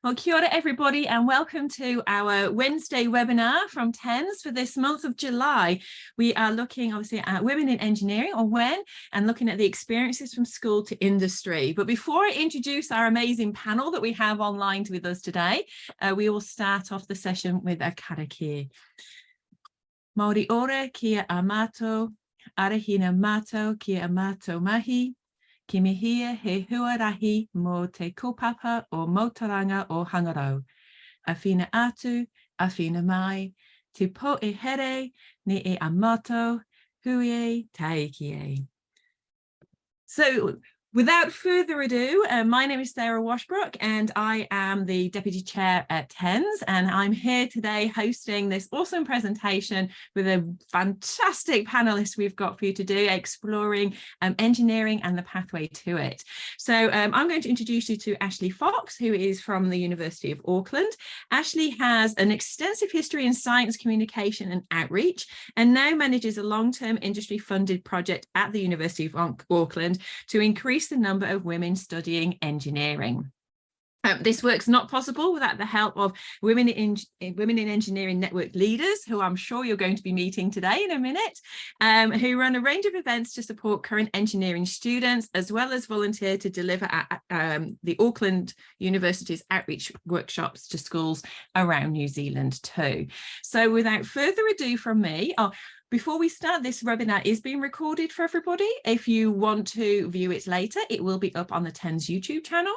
Well, kia ora everybody, and welcome to our Wednesday webinar from TENS for this month of July. We are looking obviously at women in engineering, or WEN, and looking at the experiences from school to industry. But before I introduce our amazing panel that we have online with us today, we will start off the session with a karakia. Mauri ora kia a mātou, arahina mātou kia a mātou mahi. Ki mihia he huarahi mō te kaupapa o Mautaranga o Hangarau. Awhina atu, awhina mai, te po e here, ne e amato, hui taiki e. So, without further ado, my name is Sarah Washbrook and I am the Deputy Chair at TENS, and I'm here today hosting this awesome presentation with a fantastic panelist we've got for you to do, exploring engineering and the pathway to it. So I'm going to introduce you to Ashleigh Fox, who is from the University of Auckland. Ashleigh has an extensive history in science communication and outreach, and now manages a long-term industry-funded project at the University of Auckland to increase the number of women studying engineering. This work's not possible without the help of Women in Engineering Network leaders, who I'm sure you're going to be meeting today in a minute, who run a range of events to support current engineering students, as well as volunteer to deliver at the Auckland University's outreach workshops to schools around New Zealand too. So without further ado from me, before we start, this webinar is being recorded for everybody. If you want to view it later, it will be up on the TENS YouTube channel.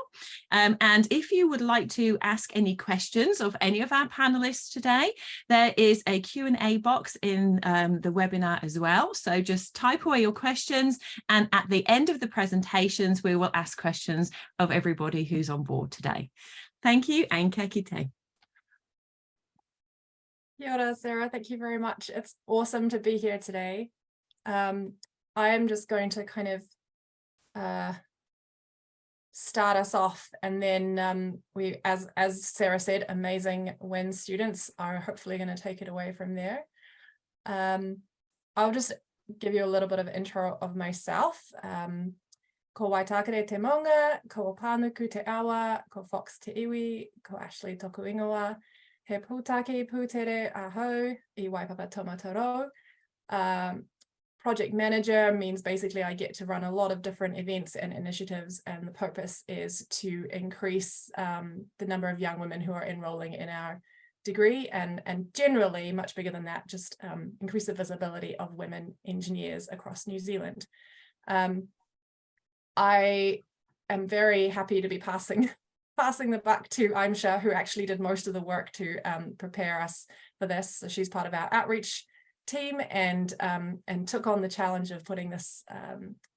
And if you would like to ask any questions of any of our panelists today, there is a Q&A box in the webinar as well. So just type away your questions, and at the end of the presentations, we will ask questions of everybody who's on board today. Thank you, and kia kite. Kia ora, Sarah, thank you very much. It's awesome to be here today. I am just going to kind of start us off, and then we, as Sarah said, amazing WEN students are hopefully going to take it away from there. I'll just give you a little bit of intro of myself. Ko Waitakere te maunga, ko Pānuku te awa, ko Fox te iwi, ko Ashleigh toku ingoa. He pūtake pūtere ahau, I waipapa tomatoro. Project manager means basically I get to run a lot of different events and initiatives, and the purpose is to increase the number of young women who are enrolling in our degree, and generally, much bigger than that, just increase the visibility of women engineers across New Zealand. I am very happy to be passing the buck to Ashleigh, who actually did most of the work to prepare us for this. So she's part of our outreach team and took on the challenge of putting this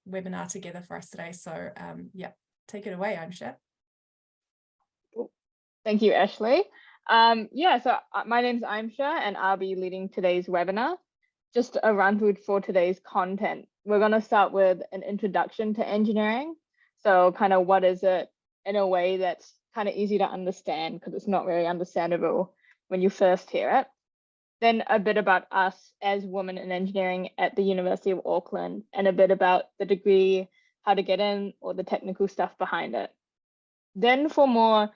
webinar together for us today. So yeah, take it away, Ashleigh. Thank you, Ashleigh. Yeah, so my name's Ashleigh and I'll be leading today's webinar. Just a run through for today's content. We're going to start with an introduction to engineering. So kind of what is it, in a way that's kind of easy to understand, because it's not very understandable when you first hear it. Then a bit about us as women in engineering at the University of Auckland, and a bit about the degree, how to get in, or the technical stuff behind it. Then for more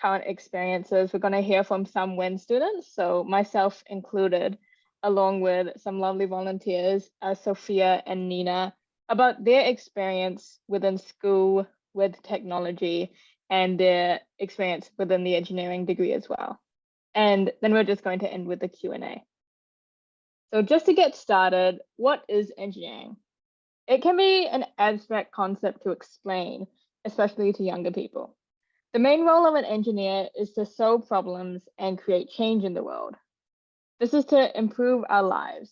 current experiences, we're going to hear from some WEN students, so myself included, along with some lovely volunteers, Sophia and Nina, about their experience within school, with technology, and their experience within the engineering degree as well. And then we're just going to end with the Q&A. So just to get started, what is engineering? It can be an abstract concept to explain, especially to younger people. The main role of an engineer is to solve problems and create change in the world. This is to improve our lives,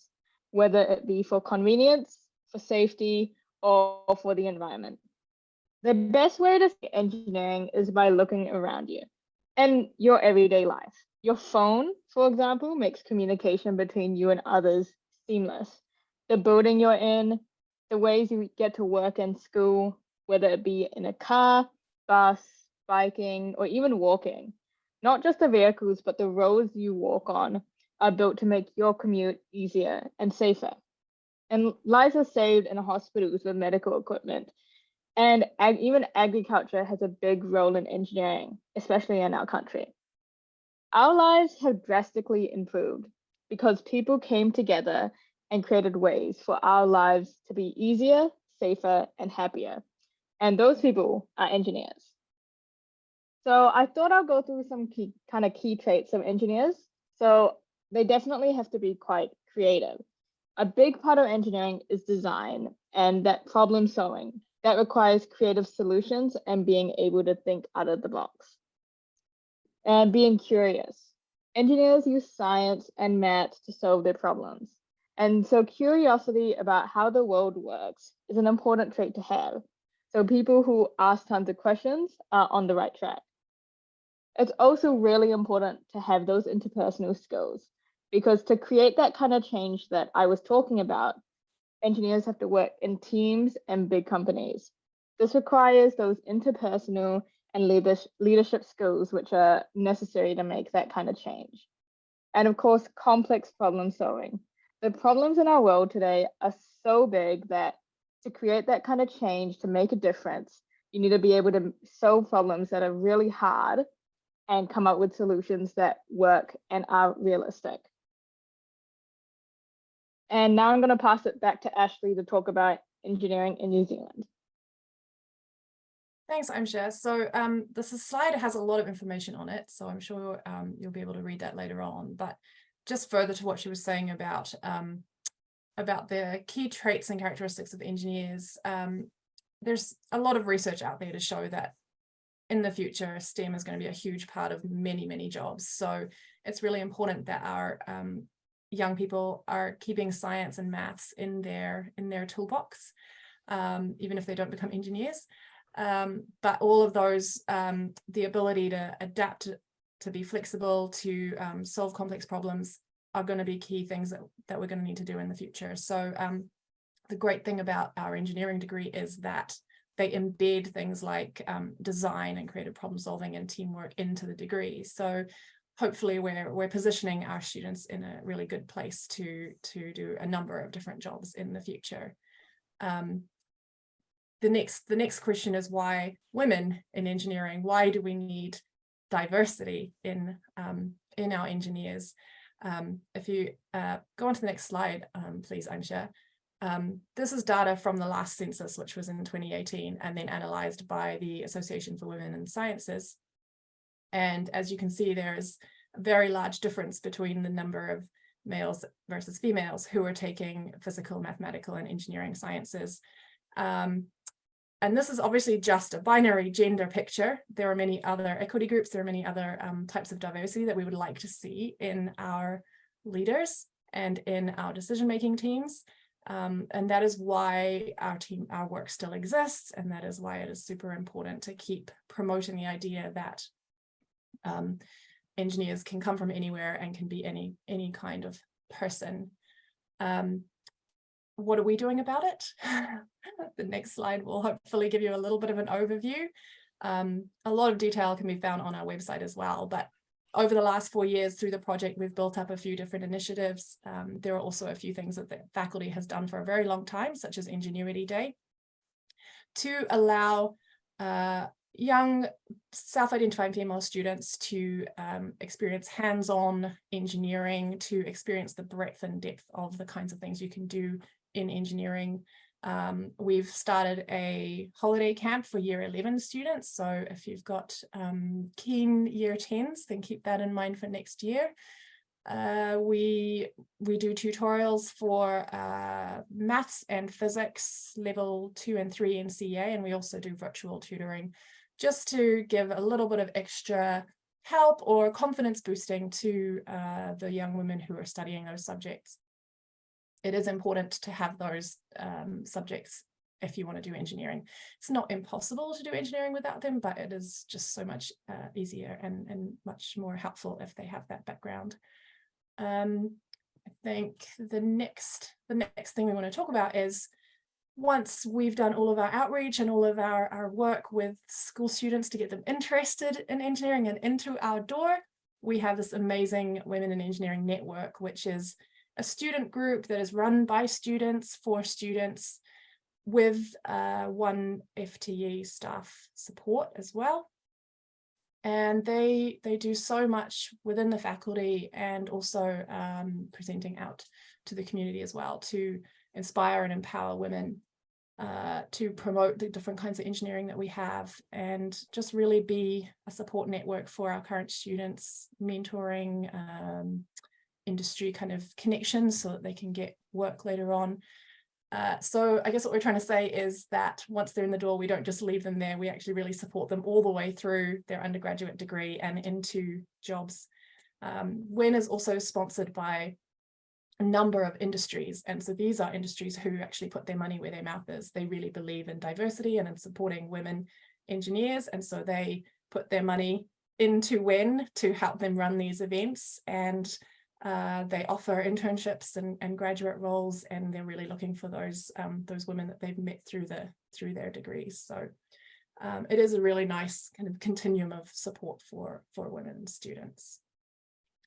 whether it be for convenience, for safety, or for the environment. The best way to see engineering is by looking around you and your everyday life. Your phone, for example, makes communication between you and others seamless. The building you're in, the ways you get to work and school, whether it be in a car, bus, biking, or even walking. Not just the vehicles, but the roads you walk on are built to make your commute easier and safer. And lives are saved in hospitals with medical equipment. And even agriculture has a big role in engineering, especially in our country. Our lives have drastically improved because people came together and created ways for our lives to be easier, safer, and happier. And those people are engineers. So I thought I'll go through some key traits of engineers. So they definitely have to be quite creative. A big part of engineering is design and that problem solving. That requires creative solutions and being able to think out of the box. And being curious. Engineers use science and maths to solve their problems. And so curiosity about how the world works is an important trait to have. So people who ask tons of questions are on the right track. It's also really important to have those interpersonal skills because to create that kind of change that I was talking about, engineers have to work in teams and big companies. This requires those interpersonal and leadership skills which are necessary to make that kind of change. And of course, complex problem solving. The problems in our world today are so big that to create that kind of change, to make a difference, you need to be able to solve problems that are really hard and come up with solutions that work and are realistic. And now I'm going to pass it back to Ashleigh to talk about engineering in New Zealand. Thanks, Aimsha. So this slide has a lot of information on it, so I'm sure you'll be able to read that later on. But just further to what she was saying about the key traits and characteristics of engineers, there's a lot of research out there to show that in the future, STEM is going to be a huge part of many, many jobs. So it's really important that our young people are keeping science and maths in their toolbox, even if they don't become engineers. But all of those, the ability to adapt, to be flexible, to solve complex problems are going to be key things that we're going to need to do in the future. So the great thing about our engineering degree is that they embed things like design and creative problem solving and teamwork into the degree. So hopefully we're positioning our students in a really good place to do a number of different jobs in the future. The next question is, why women in engineering? Why do we need diversity in our engineers? If you go on to the next slide, please, Aimsha. This is data from the last census, which was in 2018, and then analysed by the Association for Women in Sciences. And as you can see, there is a very large difference between the number of males versus females who are taking physical, mathematical, and engineering sciences. And this is obviously just a binary gender picture. There are many other equity groups, there are many other types of diversity that we would like to see in our leaders and in our decision-making teams. And that is why our work still exists, and that is why it is super important to keep promoting the idea that engineers can come from anywhere and can be any kind of person. What are we doing about it? The next slide will hopefully give you a little bit of an overview. A lot of detail can be found on our website as well, but over the last 4 years through the project, we've built up a few different initiatives. There are also a few things that the faculty has done for a very long time, such as Ingenuity Day, to allow young self-identifying female students to experience hands-on engineering, to experience the breadth and depth of the kinds of things you can do in engineering. We've started a holiday camp for year 11 students. So if you've got keen year 10s, then keep that in mind for next year. We do tutorials for maths and physics level 2 and 3 in CA, and we also do virtual tutoring just to give a little bit of extra help or confidence boosting to the young women who are studying those subjects. It is important to have those subjects if you want to do engineering. It's not impossible to do engineering without them, but it is just so much easier and much more helpful if they have that background. I think the next thing we want to talk about is, once we've done all of our outreach and all of our work with school students to get them interested in engineering and into our door, we have this amazing Women in Engineering network, which is a student group that is run by students for students. with 1 FTE staff support as well. And they do so much within the faculty, and also presenting out to the community as well, to inspire and empower women, to promote the different kinds of engineering that we have, and just really be a support network for our current students, mentoring, industry kind of connections so that they can get work later on. So I guess what we're trying to say is that once they're in the door, we don't just leave them there. We actually really support them all the way through their undergraduate degree and into jobs. WEN is also sponsored by a number of industries. And so these are industries who actually put their money where their mouth is. They really believe in diversity and in supporting women engineers. And so they put their money into WEN to help them run these events. And they offer internships and graduate roles, and they're really looking for those women that they've met through their degrees. So it is a really nice kind of continuum of support for women students.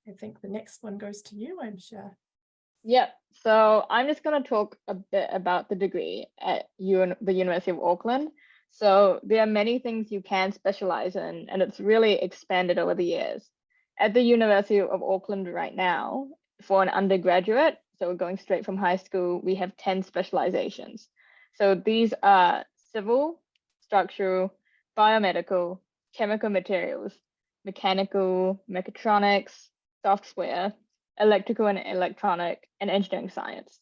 I think the next one goes to you, I'm sure. Yeah, so I'm just going to talk a bit about the degree at the University of Auckland. So there are many things you can specialize in, and it's really expanded over the years. At the University of Auckland right now, for an undergraduate, so going straight from high school, we have 10 specializations. So these are civil, structural, biomedical, chemical materials, mechanical, mechatronics, software, electrical and electronic, and engineering science.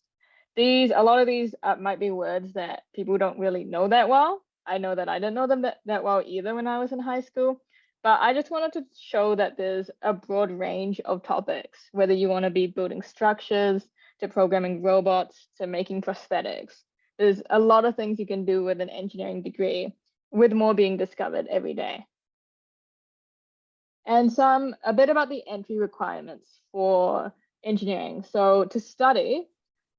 A lot of these might be words that people don't really know that well. I know that I didn't know them that well either when I was in high school. But I just wanted to show that there's a broad range of topics, whether you want to be building structures, to programming robots, to making prosthetics. There's a lot of things you can do with an engineering degree, with more being discovered every day. And a bit about the entry requirements for engineering. So to study,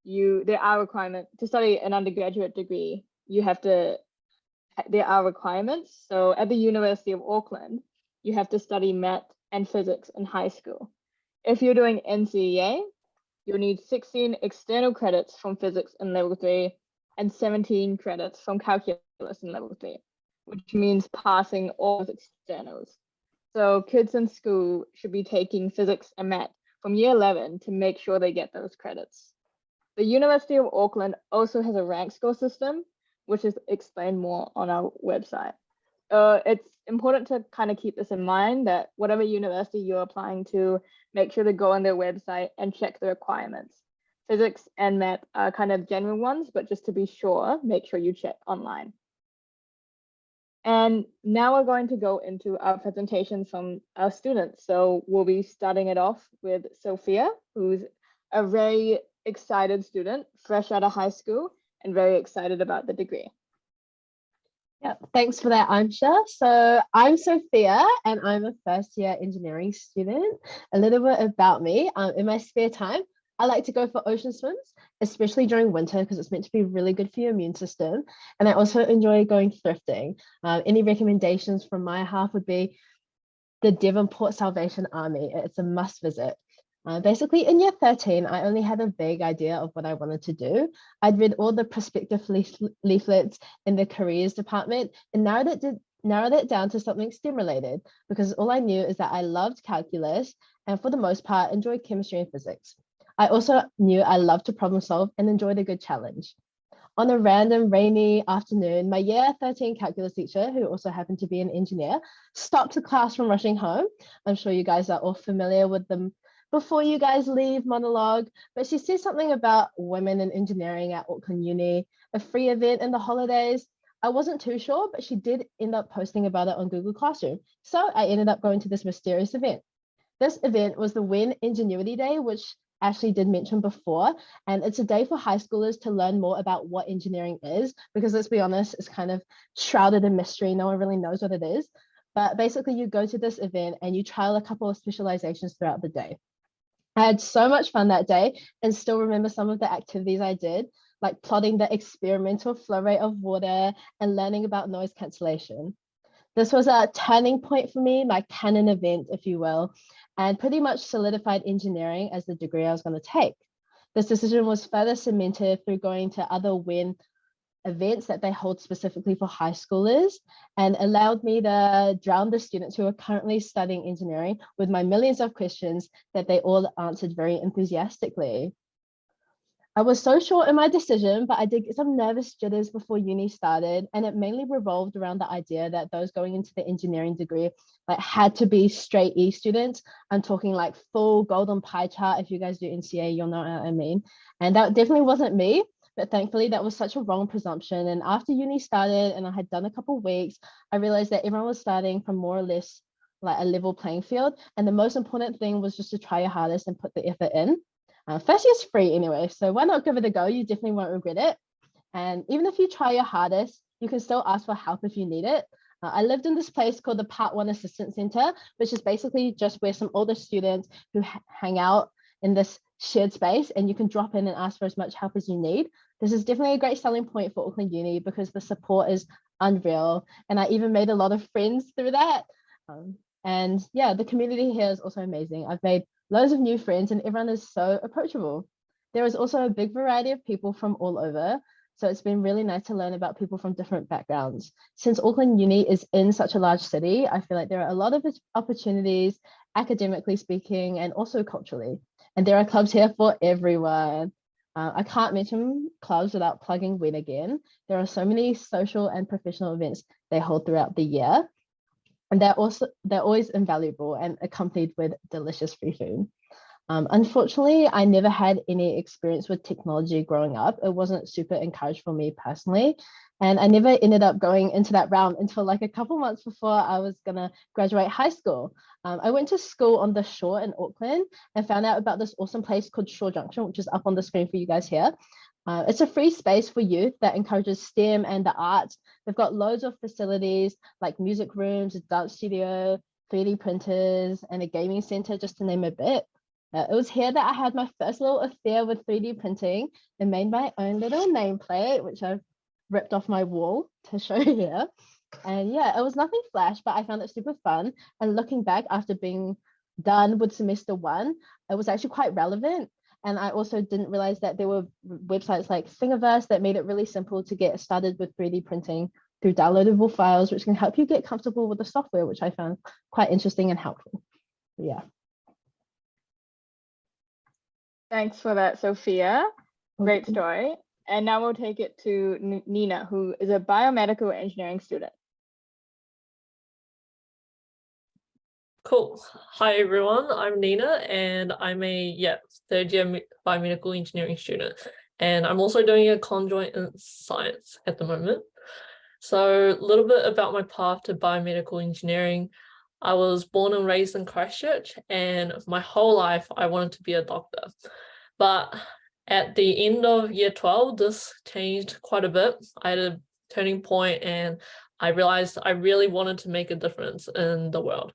there are requirements to study an undergraduate degree. There are requirements. So at the University of Auckland, you have to study math and physics in high school. If you're doing NCEA, you'll need 16 external credits from physics in level 3 and 17 credits from calculus in level 3, which means passing all of externals. So kids in school should be taking physics and math from year 11 to make sure they get those credits. The University of Auckland also has a rank score system, which is explained more on our website. It's important to kind of keep this in mind, that whatever university you're applying to, make sure to go on their website and check the requirements. Physics and math are kind of general ones, but just to be sure, make sure you check online. And now we're going to go into our presentations from our students. So we'll be starting it off with Sophia, who's a very excited student, fresh out of high school, and very excited about the degree. Yeah, thanks for that, Ansha. So I'm Sophia, and I'm a first-year engineering student. A little bit about me. In my spare time, I like to go for ocean swims, especially during winter, because it's meant to be really good for your immune system. And I also enjoy going thrifting. Any recommendations from my half would be the Devonport Salvation Army. It's a must visit. Basically, in year 13, I only had a vague idea of what I wanted to do. I'd read all the prospective leaflets in the careers department and narrowed it down to something STEM related, because all I knew is that I loved calculus and for the most part enjoyed chemistry and physics. I also knew I loved to problem solve and enjoyed a good challenge. On a random rainy afternoon, my year 13 calculus teacher, who also happened to be an engineer, stopped the class from rushing home. I'm sure you guys are all familiar with them before you guys leave monologue, but she said something about women in engineering at Auckland Uni, a free event in the holidays. I wasn't too sure, but she did end up posting about it on Google Classroom. So I ended up going to this mysterious event. This event was the WEN Ingenuity Day, which Ashleigh did mention before, and it's a day for high schoolers to learn more about what engineering is, because let's be honest, it's kind of shrouded in mystery. No one really knows what it is. But basically you go to this event and you trial a couple of specializations throughout the day. I had so much fun that day and still remember some of the activities I did, like plotting the experimental flow rate of water and learning about noise cancellation. This was a turning point for me, my canon event, if you will, and pretty much solidified engineering as the degree I was going to take. This decision was further cemented through going to other WEN events that they hold specifically for high schoolers, and allowed me to drown the students who are currently studying engineering with my millions of questions that they all answered very enthusiastically. I was so sure in my decision, but I did get some nervous jitters before uni started, and it mainly revolved around the idea that those going into the engineering degree had to be straight E students. I'm talking like full golden pie chart. If you guys do NCA, you'll know what I mean. And that definitely wasn't me, but thankfully that was such a wrong presumption. And after uni started and I had done a couple of weeks, I realized that everyone was starting from more or less like a level playing field. And the most important thing was just to try your hardest and put the effort in. First year's free anyway, so why not give it a go? You definitely won't regret it. And even if you try your hardest, you can still ask for help if you need it. I lived in this place called the Part 1 Assistance Center, which is basically just where some older students who hang out in this shared space, and you can drop in and ask for as much help as you need. This is definitely a great selling point for Auckland Uni because the support is unreal. And I even made a lot of friends through that. And yeah, the community here is also amazing. I've made loads of new friends and everyone is so approachable. There is also a big variety of people from all over. So it's been really nice to learn about people from different backgrounds. Since Auckland Uni is in such a large city, I feel like there are a lot of opportunities, academically speaking, and also culturally. And there are clubs here for everyone. I can't mention clubs without plugging Win again. There are so many social and professional events they hold throughout the year. And they're always invaluable and accompanied with delicious free food. Unfortunately, I never had any experience with technology growing up. It wasn't super encouraged for me personally. And I never ended up going into that realm until like a couple months before I was gonna graduate high school. I went to school on the shore in Auckland and found out about this awesome place called Shore Junction, which is up on the screen for you guys here. It's a free space for youth that encourages STEM and the arts. They've got loads of facilities like music rooms, a dance studio, 3D printers, and a gaming center, just to name a bit. It was here that I had my first little affair with 3D printing and made my own little nameplate, which I've ripped off my wall to show here. And yeah, it was nothing flash, but I found it super fun. And looking back after being done with semester 1, it was actually quite relevant. And I also didn't realize that there were websites like Thingiverse that made it really simple to get started with 3D printing through downloadable files, which can help you get comfortable with the software, which I found quite interesting and helpful. Yeah. Thanks for that, Sophia. Great story. And now we'll take it to Nina, who is a biomedical engineering student. Cool. Hi everyone, I'm Nina and I'm a third year biomedical engineering student, and I'm also doing a conjoint in science at the moment. So a little bit about my path to biomedical engineering. I was born and raised in Christchurch, and my whole life I wanted to be a doctor. But at the end of year 12, this changed quite a bit. I had a turning point and I realized I really wanted to make a difference in the world.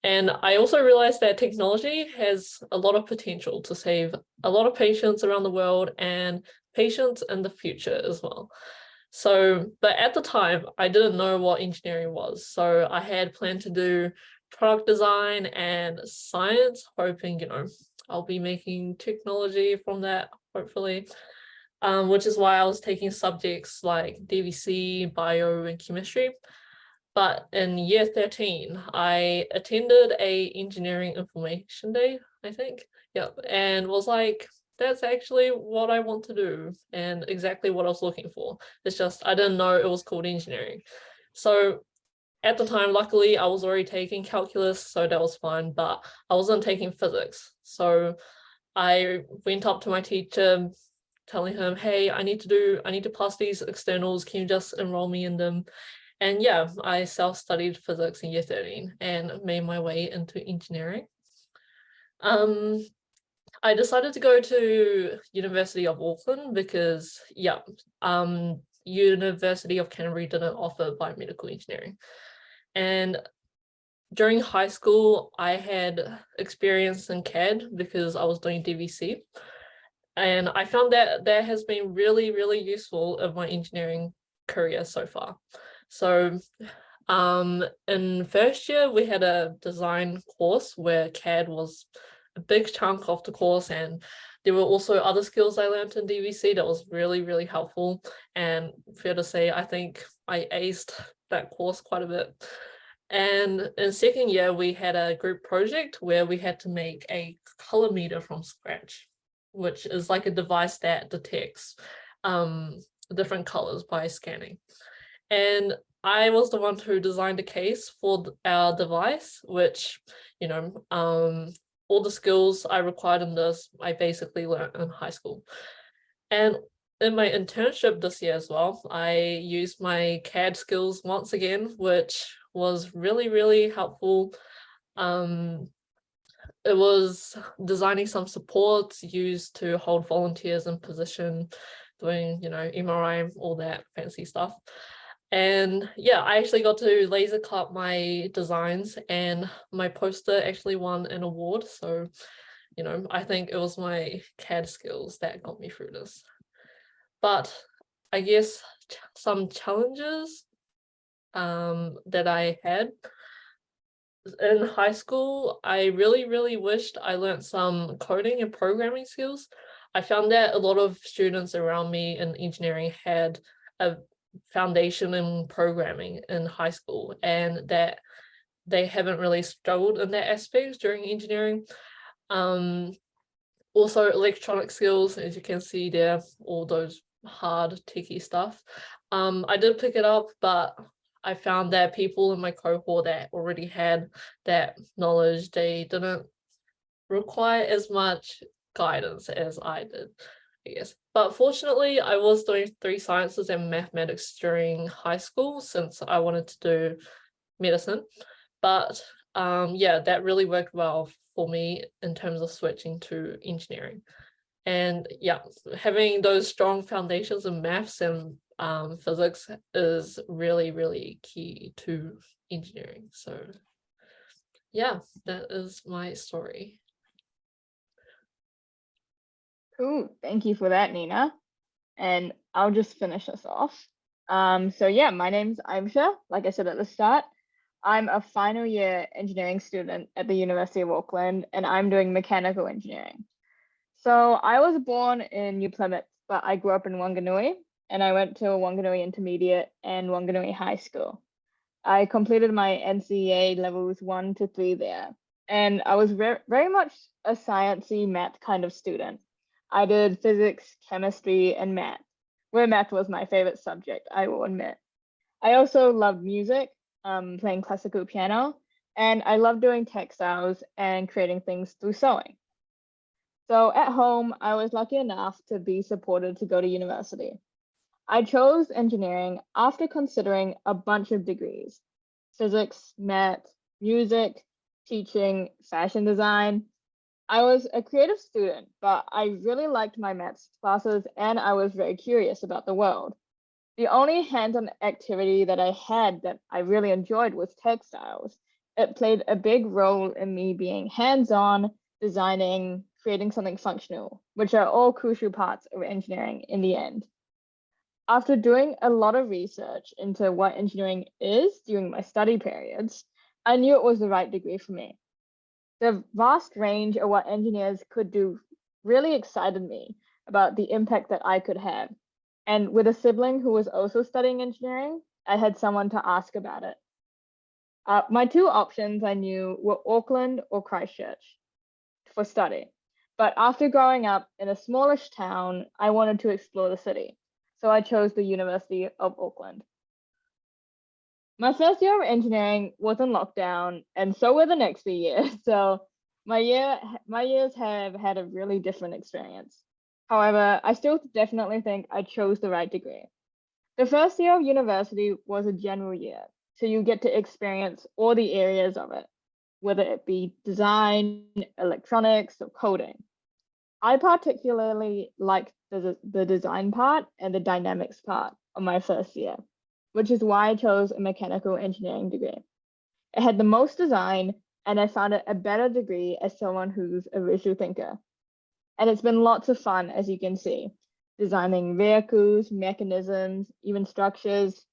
And I also realized that technology has a lot of potential to save a lot of patients around the world and patients in the future as well. So, but at the time, I didn't know what engineering was. So I had planned to do product design and science, hoping, I'll be making technology from that, hopefully, which is why I was taking subjects like DVC, bio, and chemistry. But in year 13, I attended a engineering information day, I think. Yep. And was like, that's actually what I want to do and exactly what I was looking for. It's just, I didn't know it was called engineering. So at the time, luckily, I was already taking calculus, so that was fine, but I wasn't taking physics. So I went up to my teacher telling him, hey, I need to pass these externals. Can you just enroll me in them? And yeah, I self-studied physics in year 13 and made my way into engineering. I decided to go to University of Auckland because, University of Canterbury didn't offer biomedical engineering. And during high school, I had experience in CAD because I was doing DVC. And I found that that has been really, really useful in my engineering career so far. So in first year, we had a design course where CAD was a big chunk of the course, and there were also other skills I learned in DVC that was really, really helpful. And fair to say, I think I aced that course quite a bit. And in second year, we had a group project where we had to make a color meter from scratch, which is like a device that detects different colors by scanning. And I was the one who designed a case for our device, which, you know, all the skills I required in this, I basically learned in high school. And in my internship this year as well, I used my CAD skills once again, which was really, really helpful. It was designing some supports used to hold volunteers in position, doing, you know, MRI, all that fancy stuff. And yeah, I actually got to laser cut my designs, and my poster actually won an award. So, you know, I think it was my CAD skills that got me through this. But I guess some challenges that I had in high school, I really, really wished I learned some coding and programming skills. I found that a lot of students around me in engineering had a foundation in programming in high school, and that they haven't really struggled in that aspect during engineering. Also electronic skills, as you can see there, all those hard techy stuff. I did pick it up, but I found that people in my cohort that already had that knowledge, they didn't require as much guidance as I did, I guess. But fortunately, I was doing 3 sciences and mathematics during high school since I wanted to do medicine. But yeah, that really worked well for me in terms of switching to engineering. And yeah, having those strong foundations in maths and physics is really, really key to engineering. So yeah, that is my story. Cool. Thank you for that, Nina. And I'll just finish us off. So yeah, my name's Aimsha. Like I said at the start, I'm a final year engineering student at the University of Auckland, and I'm doing mechanical engineering. So I was born in New Plymouth, but I grew up in Wanganui, and I went to Wanganui Intermediate and Wanganui High School. I completed my NCEA levels 1 to 3 there, and I was very much a sciencey math kind of student. I did physics, chemistry, and math, where math was my favorite subject, I will admit. I also loved music, playing classical piano, and I loved doing textiles and creating things through sewing. So at home, I was lucky enough to be supported to go to university. I chose engineering after considering a bunch of degrees: physics, math, music, teaching, fashion design. I was a creative student, but I really liked my maths classes, and I was very curious about the world. The only hands-on activity that I had that I really enjoyed was textiles. It played a big role in me being hands-on, designing, creating something functional, which are all crucial parts of engineering in the end. After doing a lot of research into what engineering is during my study periods, I knew it was the right degree for me. The vast range of what engineers could do really excited me about the impact that I could have. And with a sibling who was also studying engineering, I had someone to ask about it. My 2 options I knew were Auckland or Christchurch for study. But after growing up in a smallish town, I wanted to explore the city. So I chose the University of Auckland. My first year of engineering was in lockdown, and so were the next few years. So my years have had a really different experience. However, I still definitely think I chose the right degree. The first year of university was a general year, so you get to experience all the areas of it, whether it be design, electronics, or coding. I particularly liked the design part and the dynamics part of my first year, which is why I chose a mechanical engineering degree. It had the most design, and I found it a better degree as someone who's a visual thinker. And it's been lots of fun, as you can see, designing vehicles, mechanisms, even structures,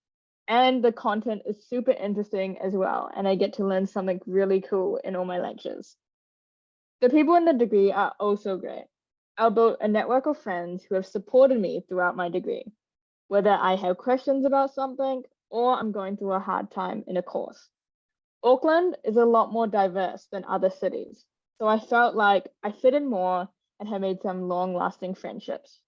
and the content is super interesting as well, and I get to learn something really cool in all my lectures. The people in the degree are also great. I'll build a network of friends who have supported me throughout my degree, whether I have questions about something or I'm going through a hard time in a course. Auckland is a lot more diverse than other cities, so I felt like I fit in more and have made some long-lasting friendships.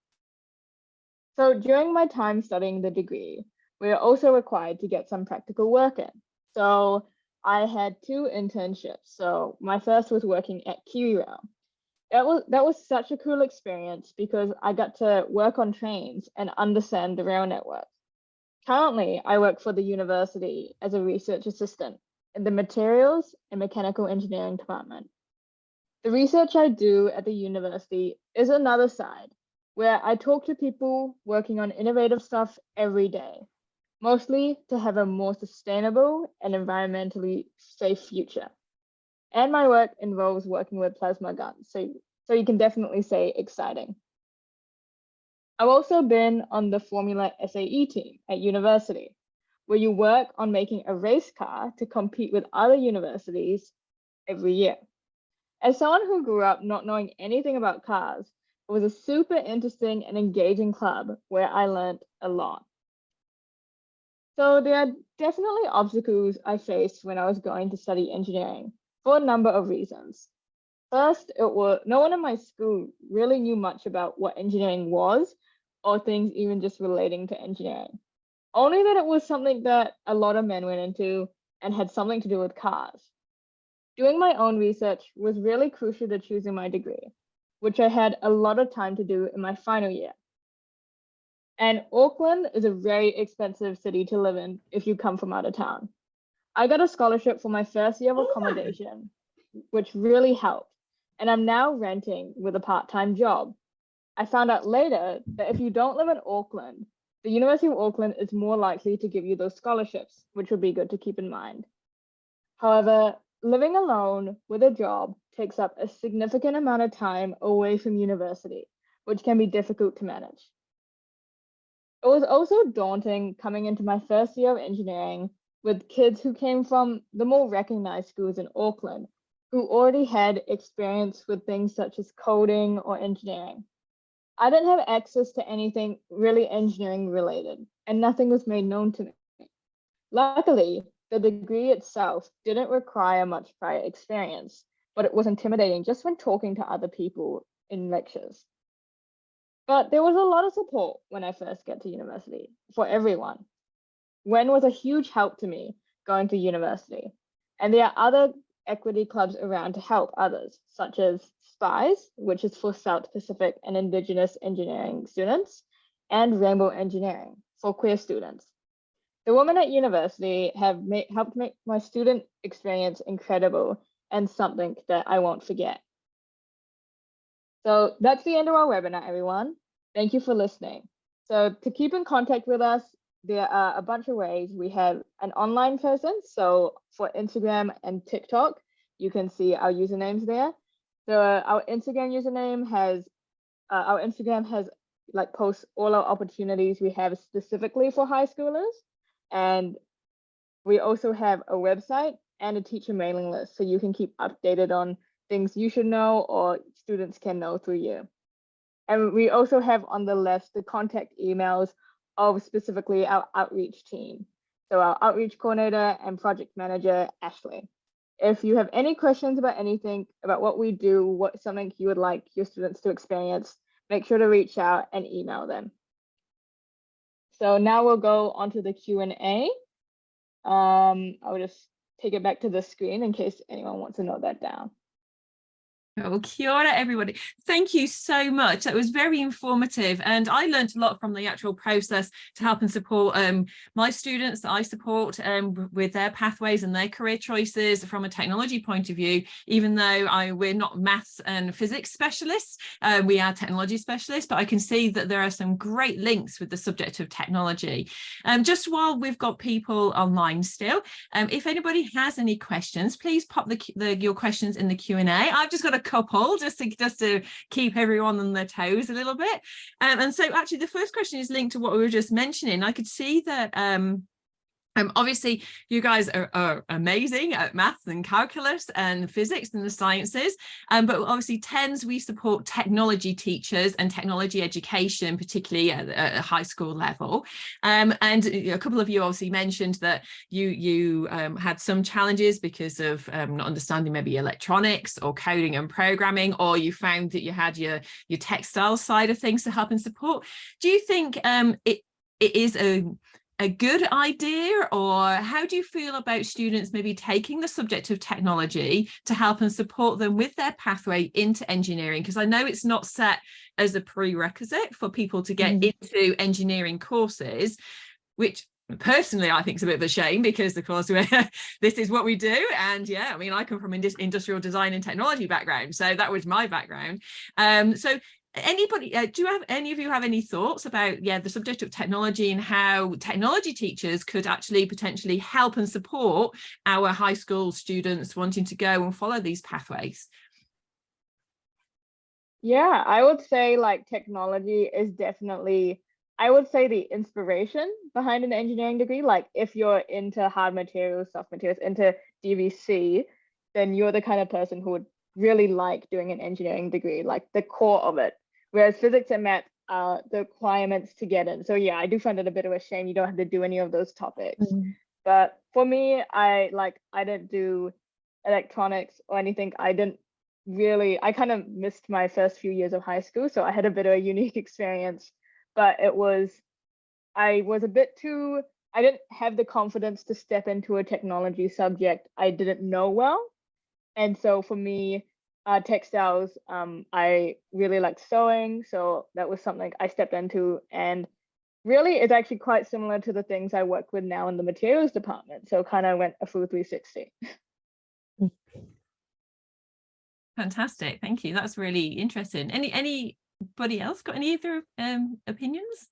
So during my time studying the degree, we are also required to get some practical work in. So I had 2 internships. So my first was working at KiwiRail. That was such a cool experience because I got to work on trains and understand the rail network. Currently, I work for the university as a research assistant in the materials and mechanical engineering department. The research I do at the university is another side where I talk to people working on innovative stuff every day, mostly to have a more sustainable and environmentally safe future. And my work involves working with plasma guns, so you can definitely say exciting. I've also been on the Formula SAE team at university, where you work on making a race car to compete with other universities every year. As someone who grew up not knowing anything about cars, it was a super interesting and engaging club where I learned a lot. So there are definitely obstacles I faced when I was going to study engineering for a number of reasons. First, no one in my school really knew much about what engineering was or things even just relating to engineering. Only that it was something that a lot of men went into and had something to do with cars. Doing my own research was really crucial to choosing my degree, which I had a lot of time to do in my final year. And Auckland is a very expensive city to live in if you come from out of town. I got a scholarship for my first year of accommodation, which really helped. And I'm now renting with a part-time job. I found out later that if you don't live in Auckland, the University of Auckland is more likely to give you those scholarships, which would be good to keep in mind. However, living alone with a job takes up a significant amount of time away from university, which can be difficult to manage. It was also daunting coming into my first year of engineering with kids who came from the more recognized schools in Auckland, who already had experience with things such as coding or engineering. I didn't have access to anything really engineering related, and nothing was made known to me. Luckily, the degree itself didn't require much prior experience, but it was intimidating just when talking to other people in lectures. But there was a lot of support when I first got to university for everyone. Wen was a huge help to me going to university, and there are other equity clubs around to help others, such as SPICE, which is for South Pacific and Indigenous engineering students, and Rainbow Engineering for queer students. The women at university have helped make my student experience incredible and something that I won't forget. So that's the end of our webinar, everyone. Thank you for listening. So to keep in contact with us, there are a bunch of ways. We have an online presence. So for Instagram and TikTok, you can see our usernames there. So our Instagram has like posts all our opportunities we have specifically for high schoolers. And we also have a website and a teacher mailing list, so you can keep updated on things you should know or students can know through you. And we also have on the list the contact emails of specifically our outreach team. So our outreach coordinator and project manager, Ashleigh. If you have any questions about anything, about what we do, what something you would like your students to experience, make sure to reach out and email them. So now we'll go onto the Q&A. I'll just take it back to the screen in case anyone wants to note that down. Oh, kia ora, everybody. Thank you so much. That was very informative, and I learned a lot from the actual process to help and support my students that I support with their pathways and their career choices from a technology point of view. Even though we're not maths and physics specialists, we are technology specialists, but I can see that there are some great links with the subject of technology. Just while we've got people online still, if anybody has any questions, please pop your questions in the Q&A. I've just got a couple just to keep everyone on their toes a little bit, and so actually the first question is linked to what we were just mentioning. I could see that Obviously, you guys are amazing at maths and calculus and physics and the sciences, but obviously TENS, we support technology teachers and technology education, particularly at a high school level. And a couple of you obviously mentioned that you had some challenges because of not understanding maybe electronics or coding and programming, or you found that you had your textile side of things to help and support. Do you think it is a good idea, or how do you feel about students maybe taking the subject of technology to help and support them with their pathway into engineering? Because I know it's not set as a prerequisite for people to get into engineering courses, which personally I think is a bit of a shame, because of course this is what we do. And yeah, I mean, I come from industrial design and technology background, so that was my background. So anybody, do you have any of you have any thoughts about the subject of technology and how technology teachers could actually potentially help and support our high school students wanting to go and follow these pathways? Yeah, I would say like technology is definitely, I would say, the inspiration behind an engineering degree. Like if you're into hard materials, soft materials, into DVC, then you're the kind of person who would really like doing an engineering degree, like the core of it. Whereas physics and math are the requirements to get in. So yeah, I do find it a bit of a shame you don't have to do any of those topics. But for me, I didn't do electronics or anything. I kind of missed my first few years of high school. So I had a bit of a unique experience, but I didn't have the confidence to step into a technology subject I didn't know well. And so for me, textiles, I really liked sewing. So that was something I stepped into, and really it's actually quite similar to the things I work with now in the materials department. So kind of went a full 360. Fantastic, thank you. That's really interesting. Anybody else got any other opinions?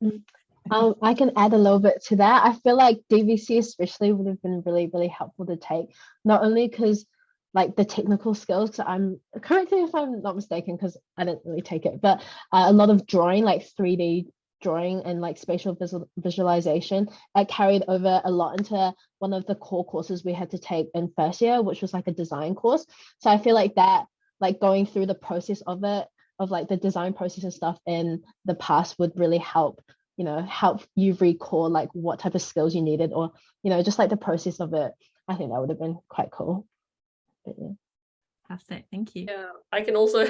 I can add a little bit to that. I feel like DVC especially would have been really, really helpful to take, not only because like the technical skills, so correct me if I'm not mistaken because I didn't really take it, but a lot of drawing, like 3D drawing and like spatial visualization, carried over a lot into one of the core courses we had to take in first year, which was like a design course. So I feel like that, like going through the process of it, of like the design process and stuff in the past would really help you recall like what type of skills you needed, or just like the process of it. I think that would have been quite cool. But, yeah. Fantastic, thank you. Yeah, I can also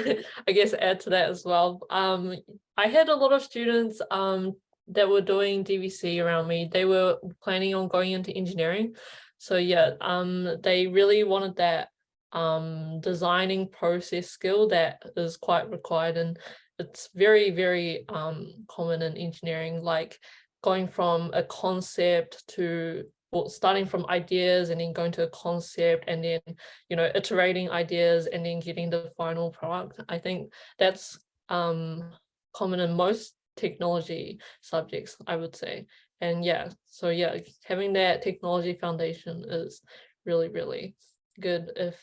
I guess add to that as well. I had a lot of students that were doing DVC around me. They were planning on going into engineering, so yeah, they really wanted that designing process skill that is quite required, and it's very, very common in engineering, like going from a concept to, well, starting from ideas and then going to a concept and then iterating ideas and then getting the final product. I think that's common in most technology subjects, I would say. And yeah, so yeah, having that technology foundation is really, really good if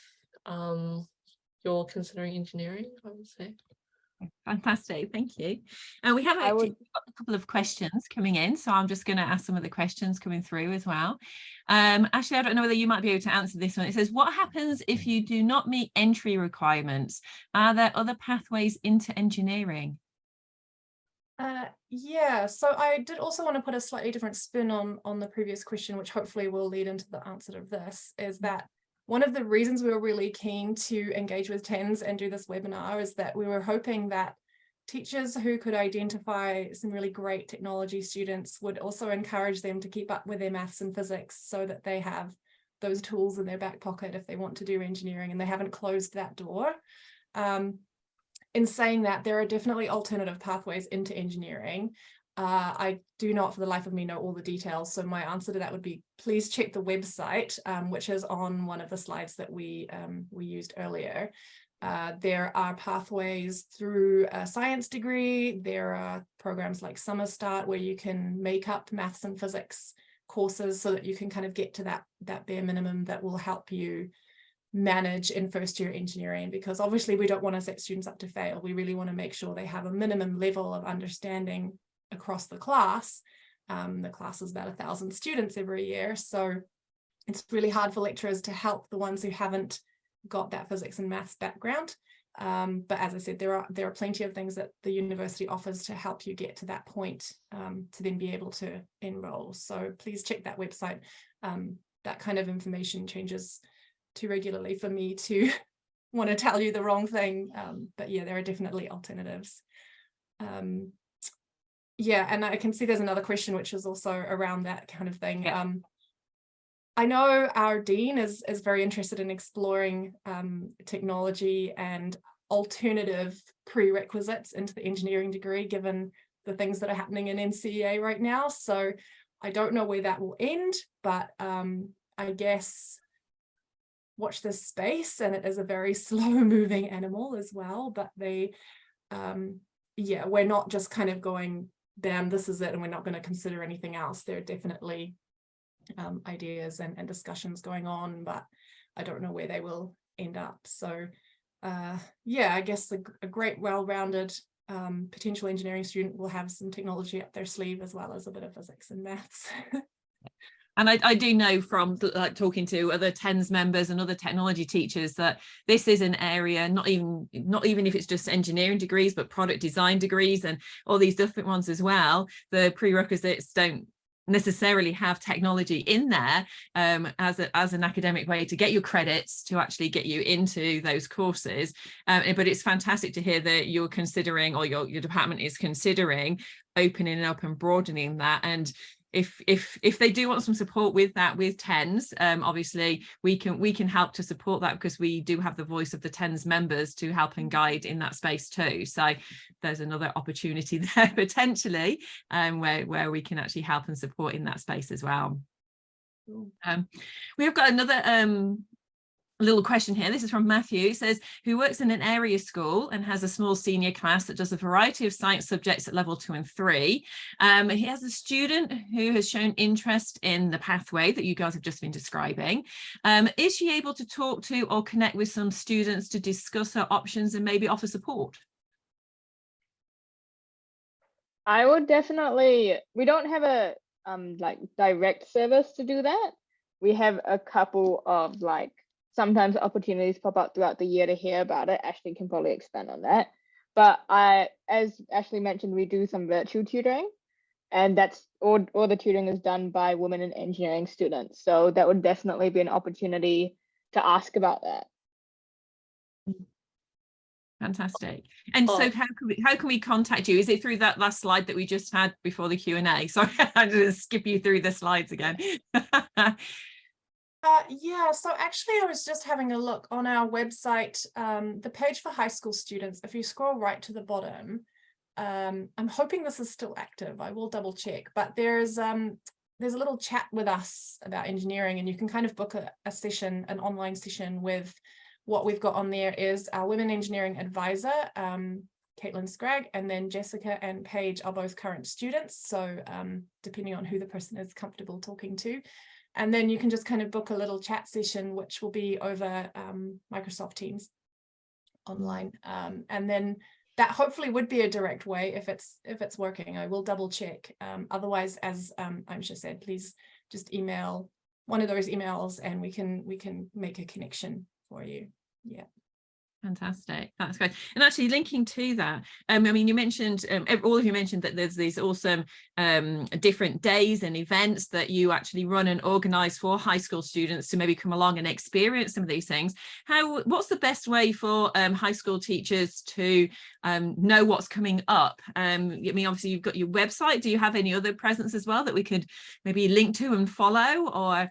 you're considering engineering, I would say. Fantastic, thank you. And we have got a couple of questions coming in, so I'm just going to ask some of the questions coming through as well. Ashleigh, I don't know whether you might be able to answer this one. It says, what happens if you do not meet entry requirements? Are there other pathways into engineering? Yeah, so I did also want to put a slightly different spin on the previous question, which hopefully will lead into the answer of this, is that one of the reasons we were really keen to engage with TENS and do this webinar is that we were hoping that teachers who could identify some really great technology students would also encourage them to keep up with their maths and physics so that they have those tools in their back pocket if they want to do engineering and they haven't closed that door. In saying that, there are definitely alternative pathways into engineering. I do not for the life of me know all the details, so my answer to that would be please check the website, which is on one of the slides that we used earlier. There are pathways through a science degree. There are programs like Summer Start where you can make up maths and physics courses so that you can kind of get to that bare minimum that will help you manage in first year engineering, because obviously we don't want to set students up to fail. We really want to make sure they have a minimum level of understanding across the class, The class is about 1,000 students every year, so it's really hard for lecturers to help the ones who haven't got that physics and maths background. But as I said, there are plenty of things that the university offers to help you get to that point, to then be able to enroll. So please check that website. That kind of information changes too regularly for me to want to tell you the wrong thing. But yeah, there are definitely alternatives. Yeah, and I can see there's another question which is also around that kind of thing. Yeah. I know our dean is very interested in exploring technology and alternative prerequisites into the engineering degree, given the things that are happening in NCEA right now. So I don't know where that will end, but I guess watch this space, and it is a very slow moving animal as well. But they, yeah, we're not just kind of going, damn, this is it, and we're not going to consider anything else. There are definitely ideas and discussions going on, but I don't know where they will end up. So yeah, I guess a great well-rounded potential engineering student will have some technology up their sleeve, as well as a bit of physics and maths. And I do know from like talking to other TENS members and other technology teachers that this is an area, not even if it's just engineering degrees, but product design degrees and all these different ones as well. The prerequisites don't necessarily have technology in there as an academic way to get your credits to actually get you into those courses. But it's fantastic to hear that you're considering, or your department is considering, opening up and broadening that. And if they do want some support with that, with TENS, obviously we can help to support that, because we do have the voice of the TENS members to help and guide in that space too. So there's another opportunity there potentially, where we can actually help and support in that space as well. We've got another little question here. This is from Matthew. It says, who works in an area school and has a small senior class that does a variety of science subjects at level 2 and 3. He has a student who has shown interest in the pathway that you guys have just been describing. Is she able to talk to or connect with some students to discuss her options and maybe offer support? I would definitely, we don't have a like direct service to do that. We have a couple of like, sometimes opportunities pop up throughout the year to hear about it. Ashleigh can probably expand on that. But as Ashleigh mentioned, we do some virtual tutoring, and that's all the tutoring is done by women in engineering students. So that would definitely be an opportunity to ask about that. Fantastic. And so how can we contact you? Is it through that last slide that we just had before the Q&A? Sorry, I'm going to skip you through the slides again. Yeah, so actually I was just having a look on our website, the page for high school students. If you scroll right to the bottom, I'm hoping this is still active. I will double check, but there's a little chat with us about engineering, and you can kind of book a session, an online session. With what we've got on there is our women engineering advisor, Caitlin Scragg, and then Jessica and Paige are both current students. So depending on who the person is comfortable talking to. And then you can just kind of book a little chat session, which will be over Microsoft Teams online. And then that hopefully would be a direct way if it's working. I will double check. Otherwise, as Aimsha said, please just email one of those emails and we can make a connection for you. Yeah. Fantastic, that's great. And actually linking to that, I mean, you mentioned, all of you mentioned that there's these awesome different days and events that you actually run and organize for high school students to maybe come along and experience some of these things. What's the best way for high school teachers to know what's coming up? I mean, obviously you've got your website. Do you have any other presence as well that we could maybe link to and follow? Or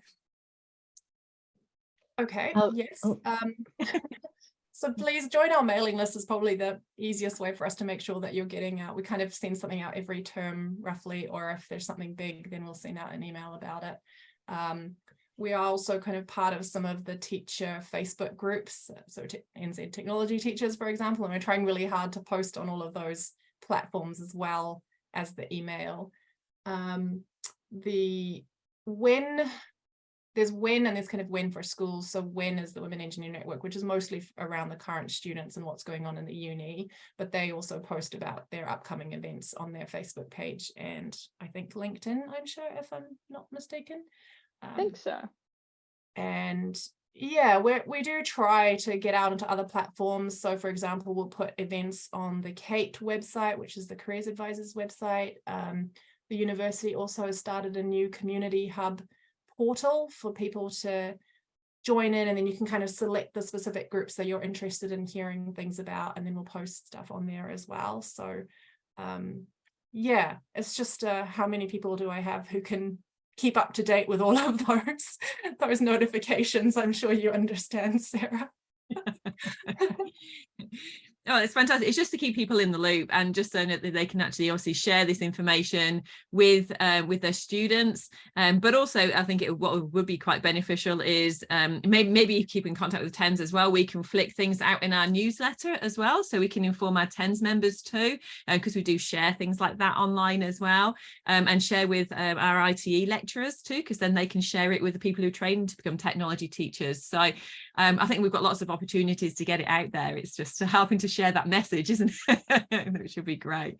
okay, yes. So please join our mailing list is probably the easiest way for us to make sure that you're getting out. We kind of send something out every term roughly, or if there's something big, then we'll send out an email about it. We are also kind of part of some of the teacher Facebook groups, so NZ Technology Teachers, for example, and we're trying really hard to post on all of those platforms as well as the email. When there's WEN and there's kind of WEN for schools. So WEN is the Women Engineering Network, which is mostly around the current students and what's going on in the uni, but they also post about their upcoming events on their Facebook page and I think LinkedIn, I'm sure, if I'm not mistaken. I think so. And yeah, we do try to get out into other platforms. So for example, we'll put events on the CATE website, which is the Careers Advisors website. The university also has started a new community hub portal for people to join in, and then you can kind of select the specific groups that you're interested in hearing things about, and then we'll post stuff on there as well. So yeah, it's just how many people do I have who can keep up to date with all of those notifications? I'm sure you understand, Sarah. Oh, it's fantastic. It's just to keep people in the loop, and just so that they can actually obviously share this information with their students. But also, I think what would be quite beneficial is maybe keep in contact with TENS as well. We can flick things out in our newsletter as well, so we can inform our TENS members too, because we do share things like that online as well, and share with our ITE lecturers too, because then they can share it with the people who train to become technology teachers. So I think we've got lots of opportunities to get it out there. It's just helping to share that message, isn't it? Which would be great.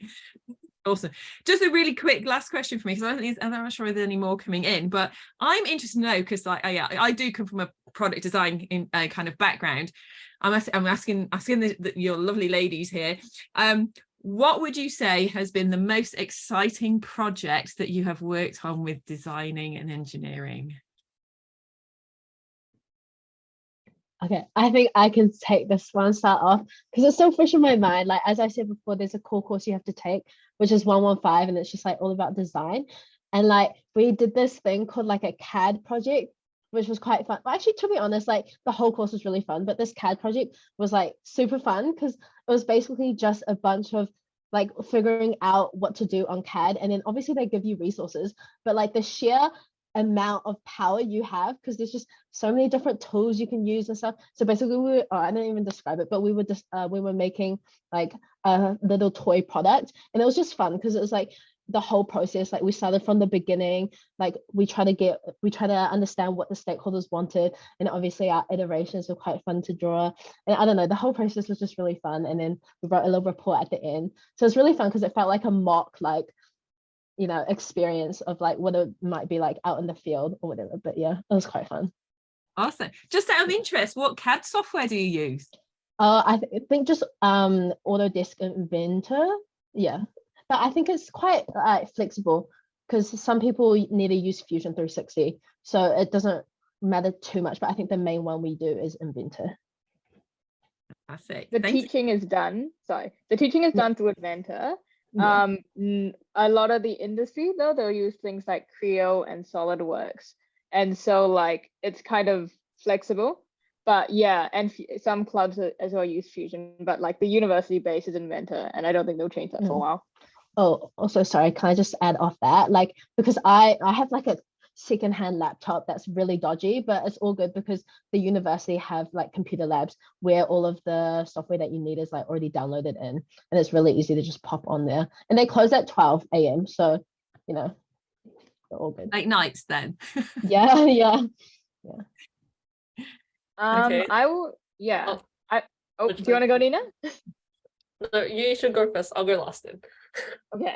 Awesome. Just a really quick last question for me, because I'm not sure if there's any more coming in, but I'm interested to know, because I do come from a product design kind of background. I'm asking your lovely ladies here, what would you say has been the most exciting project that you have worked on with designing and engineering? Okay, I think I can take this one, start off, because it's so fresh in my mind. Like, as I said before, there's a core course you have to take, which is 115, and it's just like all about design. And like, we did this thing called like a CAD project, which was quite fun. Well, actually, to be honest, like the whole course was really fun, but this CAD project was like super fun because it was basically just a bunch of like figuring out what to do on CAD. And then obviously they give you resources, but like the sheer amount of power you have, because there's just so many different tools you can use and stuff. So basically I didn't even describe it, but we were making like a little toy product, and it was just fun because it was like the whole process. Like, we started from the beginning, like we try to understand what the stakeholders wanted, and obviously our iterations were quite fun to draw. And I don't know, the whole process was just really fun. And then we wrote a little report at the end, so it's really fun because it felt like a mock, like, you know, experience of like what it might be like out in the field or whatever. But yeah, it was quite fun. Awesome. Just out of interest, what CAD software do you use? I think just Autodesk Inventor. Yeah, but I think it's quite flexible, because some people need to use Fusion 360, so it doesn't matter too much. But I think the main one we do is Inventor. Fantastic. The teaching is done through Inventor. Yeah. A lot of the industry though, they'll use things like Creo and SolidWorks, and so like it's kind of flexible. But yeah, and some clubs as well use Fusion, but like the university base is Inventor, and I don't think they'll change that for a while. Oh, also, sorry, can I just add off that? Like, because I have like a secondhand laptop that's really dodgy, but it's all good because the university have like computer labs where all of the software that you need is like already downloaded in, and it's really easy to just pop on there. And they close at 12 a.m. So, you know, they're all good. Late nights then. Yeah. Okay. I will, yeah. Oh, Do you want to go, Nina? No, you should go first. I'll go last then. Okay.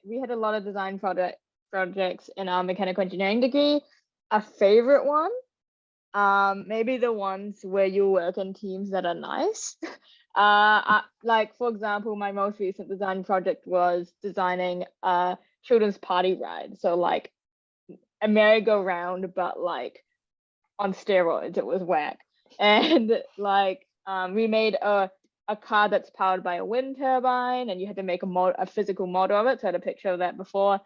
We had a lot of design projects in our mechanical engineering degree. A favorite one, maybe the ones where you work in teams that are nice. Like, for example, my most recent design project was designing a children's party ride. So like a merry-go-round, but like on steroids. It was whack. And like we made a car that's powered by a wind turbine, and you had to make a physical model of it. So I had a picture of that before.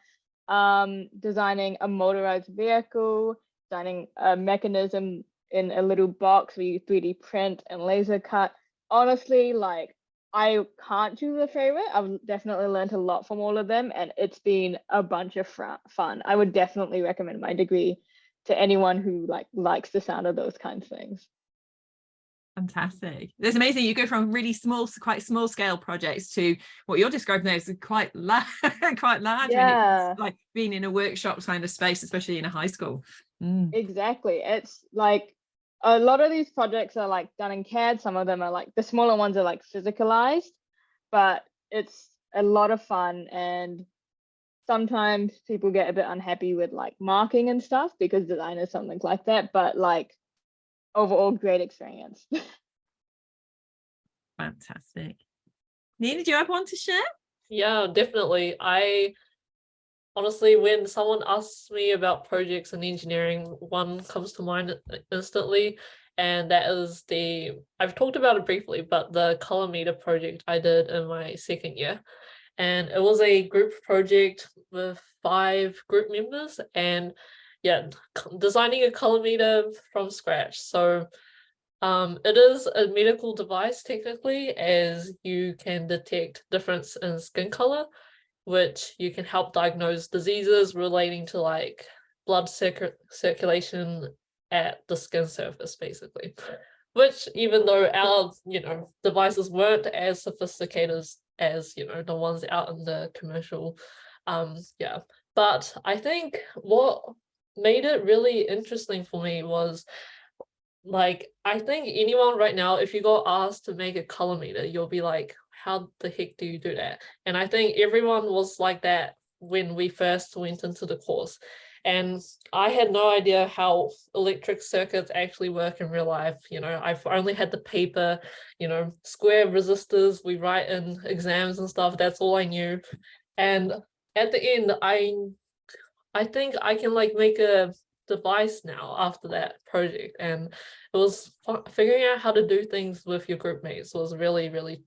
Designing a motorized vehicle, designing a mechanism in a little box where you 3D print and laser cut. Honestly, like, I can't choose a favorite. I've definitely learned a lot from all of them, and it's been a bunch of fun. I would definitely recommend my degree to anyone who likes the sound of those kinds of things. Fantastic. It's amazing. You go from really small, quite small scale projects to what you're describing there is quite quite large. Yeah. When it's like being in a workshop kind of space, especially in a high school. Exactly. It's like a lot of these projects are like done in CAD. Some of them are like, the smaller ones are like physicalized, but it's a lot of fun. And sometimes people get a bit unhappy with like marking and stuff because design is something like that, but like overall great experience. Fantastic. Nina, do you have one to share? Yeah, definitely. I honestly, when someone asks me about projects in engineering, one comes to mind instantly, and that is I've talked about it briefly, but the color meter project I did in my second year. And it was a group project with 5 group members, and yeah, designing a color meter from scratch. So it is a medical device technically, as you can detect difference in skin color, which you can help diagnose diseases relating to like blood circulation at the skin surface, basically. Which, even though our devices weren't as sophisticated as the ones out in the commercial, but I think what made it really interesting for me was, like, I think anyone right now, if you got asked to make a color meter, you'll be like, how the heck do you do that? And I think everyone was like that when we first went into the course. And I had no idea how electric circuits actually work in real life. I've only had the paper, square resistors we write in exams and stuff. That's all I knew. And at the end, I think I can like make a device now after that project, and it was figuring out how to do things with your group mates was really, really,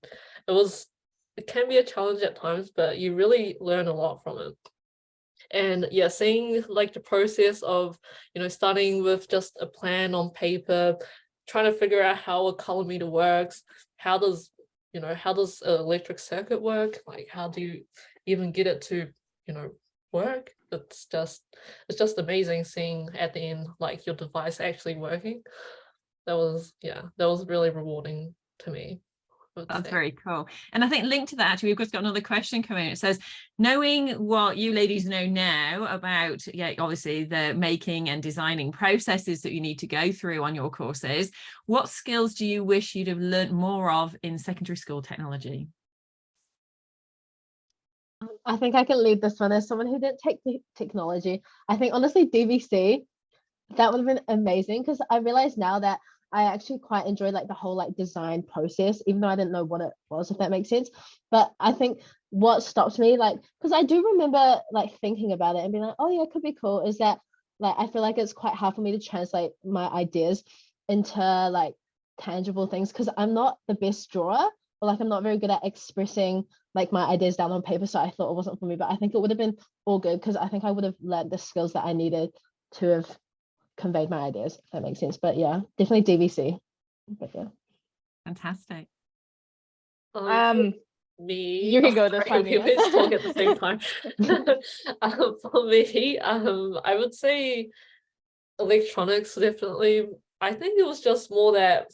it can be a challenge at times, but you really learn a lot from it. And yeah, seeing like the process of starting with just a plan on paper, trying to figure out how a color meter works, how does an electric circuit work, like how do you even get it to work. It's just amazing seeing at the end like your device actually working. That was really rewarding to me. That's very cool. And I think linked to that, actually, we've just got another question coming in. It says, knowing what you ladies know now about, obviously the making and designing processes that you need to go through on your courses, what skills do you wish you'd have learnt more of in secondary school technology? I think I can lead this one as someone who didn't take technology. I think honestly DVC, that would have been amazing, because I realize now that I actually quite enjoy like the whole like design process, even though I didn't know what it was, if that makes sense. But I think what stops me, like, because I do remember like thinking about it and being like, oh yeah, it could be cool, is that like I feel like it's quite hard for me to translate my ideas into like tangible things, because I'm not the best drawer, or like I'm not very good at expressing like my ideas down on paper. So I thought it wasn't for me, but I think it would have been all good, because I think I would have learned the skills that I needed to have conveyed my ideas, if that makes sense. But yeah, definitely DVC. But yeah. Fantastic. Me, you can go this time. We always talk at the same time. For me, I would say electronics, definitely. I think it was just more that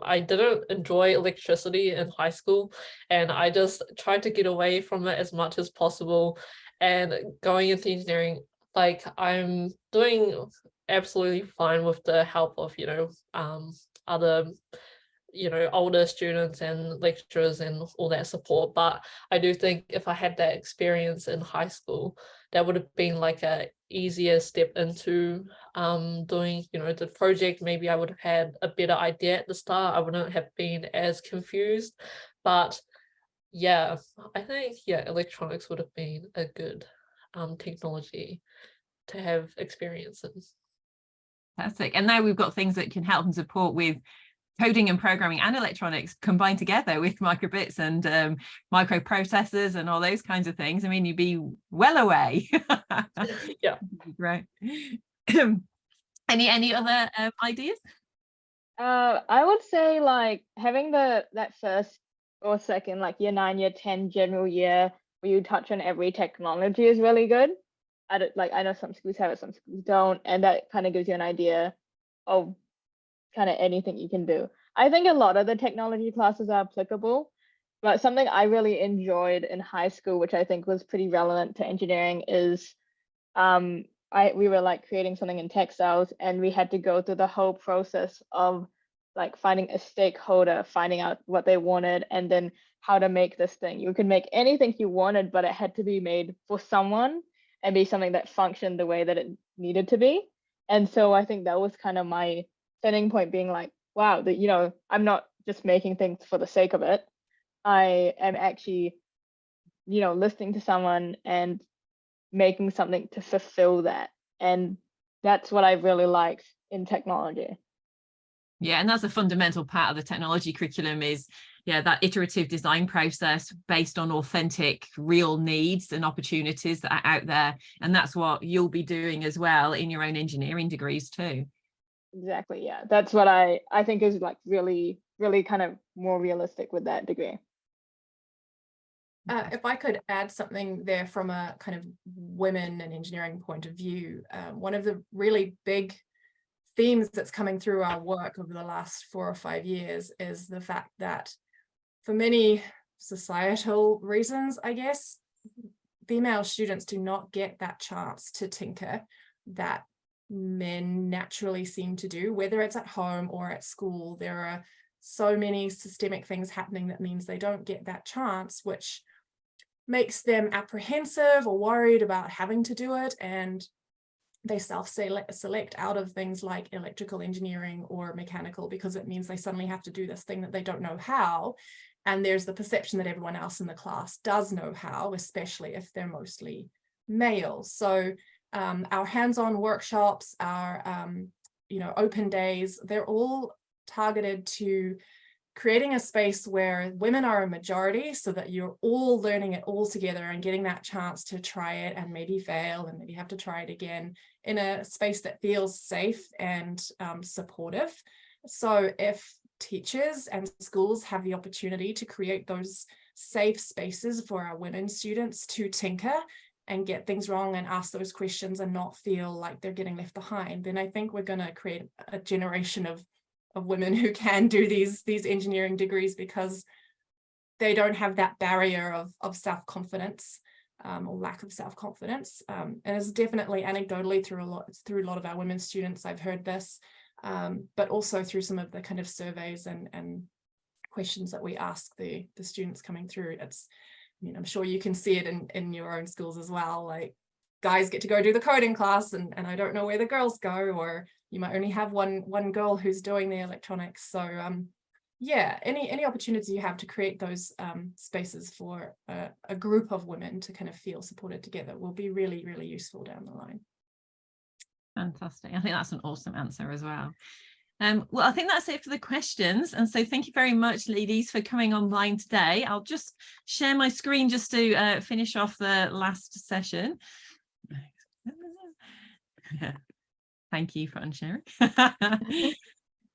I didn't enjoy electricity in high school, and I just tried to get away from it as much as possible. And going into engineering, like, I'm doing absolutely fine with the help of other older students and lecturers and all that support. But I do think if I had that experience in high school, that would have been like a easier step into doing the project. Maybe I would have had a better idea at the start. I wouldn't have been as confused. But yeah, I think electronics would have been a good technology to have experience in. Fantastic. And now we've got things that can help and support with coding and programming and electronics combined together with microbits and microprocessors and all those kinds of things. I mean, you'd be well away. Yeah. Right. Any other ideas? I would say like having that first or second, like year 9, year 10 general year where you touch on every technology is really good. I know some schools have it, some schools don't, and that kind of gives you an idea of kind of anything you can do. I think a lot of the technology classes are applicable, but something I really enjoyed in high school, which I think was pretty relevant to engineering, is we were like creating something in textiles, and we had to go through the whole process of like finding a stakeholder, finding out what they wanted, and then how to make this thing. You could make anything you wanted, but it had to be made for someone and be something that functioned the way that it needed to be. And so I think that was kind of my turning point, being like, wow, that, you know, I'm not just making things for the sake of it. I am actually, you know, listening to someone and making something to fulfill that. And that's what I really liked in technology. Yeah, and that's a fundamental part of the technology curriculum is, yeah, that iterative design process based on authentic, real needs and opportunities that are out there. And that's what you'll be doing as well in your own engineering degrees too. Exactly, yeah. That's what I think is like really, really kind of more realistic with that degree. If I could add something there from a kind of women and engineering point of view, one of the really big themes that's coming through our work over the last 4 or 5 years is the fact that for many societal reasons, I guess, female students do not get that chance to tinker that men naturally seem to do, whether it's at home or at school. There are so many systemic things happening that means they don't get that chance, which makes them apprehensive or worried about having to do it, and they self-select out of things like electrical engineering or mechanical because it means they suddenly have to do this thing that they don't know how, and there's the perception that everyone else in the class does know how, especially if they're mostly male. So our hands-on workshops, our open days, they're all targeted to creating a space where women are a majority so that you're all learning it all together and getting that chance to try it and maybe fail and maybe have to try it again in a space that feels safe and supportive. So if teachers and schools have the opportunity to create those safe spaces for our women students to tinker and get things wrong and ask those questions and not feel like they're getting left behind, then I think we're going to create a generation of women who can do these engineering degrees because they don't have that barrier of self-confidence or lack of self-confidence. And it's definitely anecdotally through a lot of our women students, I've heard this, but also through some of the kind of surveys and questions that we ask the students coming through. I'm sure you can see it in your own schools as well. Like, guys get to go do the coding class and I don't know where the girls go, or you might only have one girl who's doing the electronics. So yeah, any opportunity you have to create those spaces for a group of women to kind of feel supported together will be really, really useful down the line. Fantastic. I think that's an awesome answer as well. Well, I think that's it for the questions. And so thank you very much, ladies, for coming online today. I'll just share my screen just to finish off the last session. Thank you for unsharing.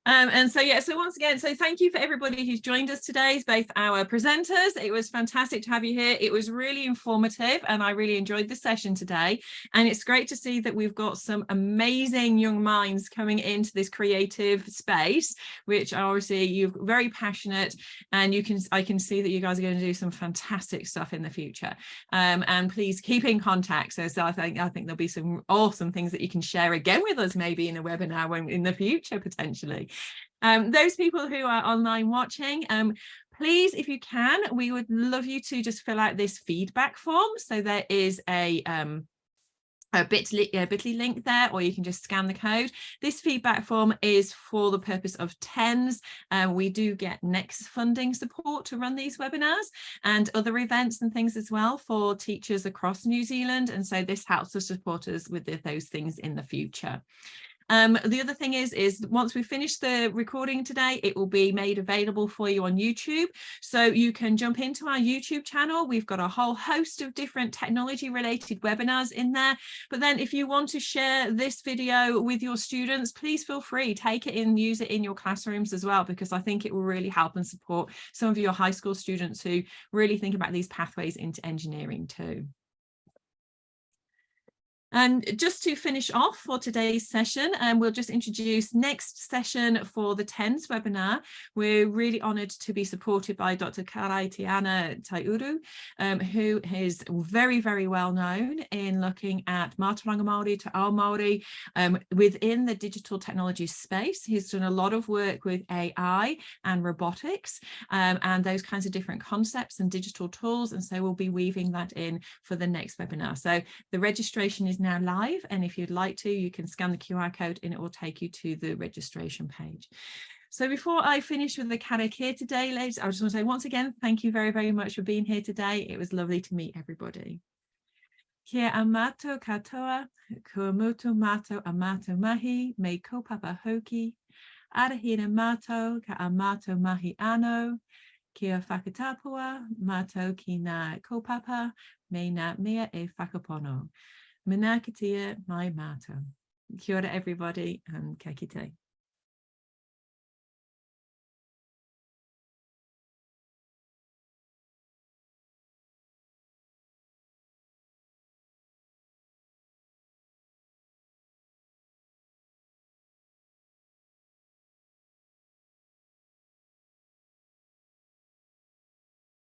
And so once again, so thank you for everybody who's joined us today, both our presenters. It was fantastic to have you here. It was really informative and I really enjoyed the session today. And it's great to see that we've got some amazing young minds coming into this creative space, which obviously you're very passionate, and I can see that you guys are going to do some fantastic stuff in the future. And please keep in contact. So I think there'll be some awesome things that you can share again with us, maybe in a webinar in the future, potentially. Those people who are online watching, please, if you can, we would love you to just fill out this feedback form. So there is a bit.ly link there, or you can just scan the code. This feedback form is for the purpose of TENS. We do get next funding support to run these webinars and other events and things as well for teachers across New Zealand, and so this helps to support us with those things in the future. The other thing is once we finish the recording today, it will be made available for you on YouTube. So you can jump into our YouTube channel. We've got a whole host of different technology related webinars in there. But then if you want to share this video with your students, please feel free, take it in, use it in your classrooms as well, because I think it will really help and support some of your high school students who really think about these pathways into engineering too. And just to finish off for today's session, we'll just introduce next session for the TENS webinar. We're really honoured to be supported by Dr. Karai Tiana Taiuru, who is very, very well known in looking at Mātauranga Māori to Ao Māori within the digital technology space. He's done a lot of work with AI and robotics and those kinds of different concepts and digital tools. And so we'll be weaving that in for the next webinar. So the registration is now live, and if you'd like to, you can scan the QR code and it will take you to the registration page. So before I finish with the karakia today, ladies, I just want to say once again, thank you very, very much for being here today. It was lovely to meet everybody. Kia amato katoa, kua mutu mato amato mahi, me kaupapa hoki, arahina mato ka amato mahi ano, kia whakatapua, mato ki ngā kaupapa, me ngā mea e whakapono. Manakitia mai mato. Kia ora everybody, and ka kite.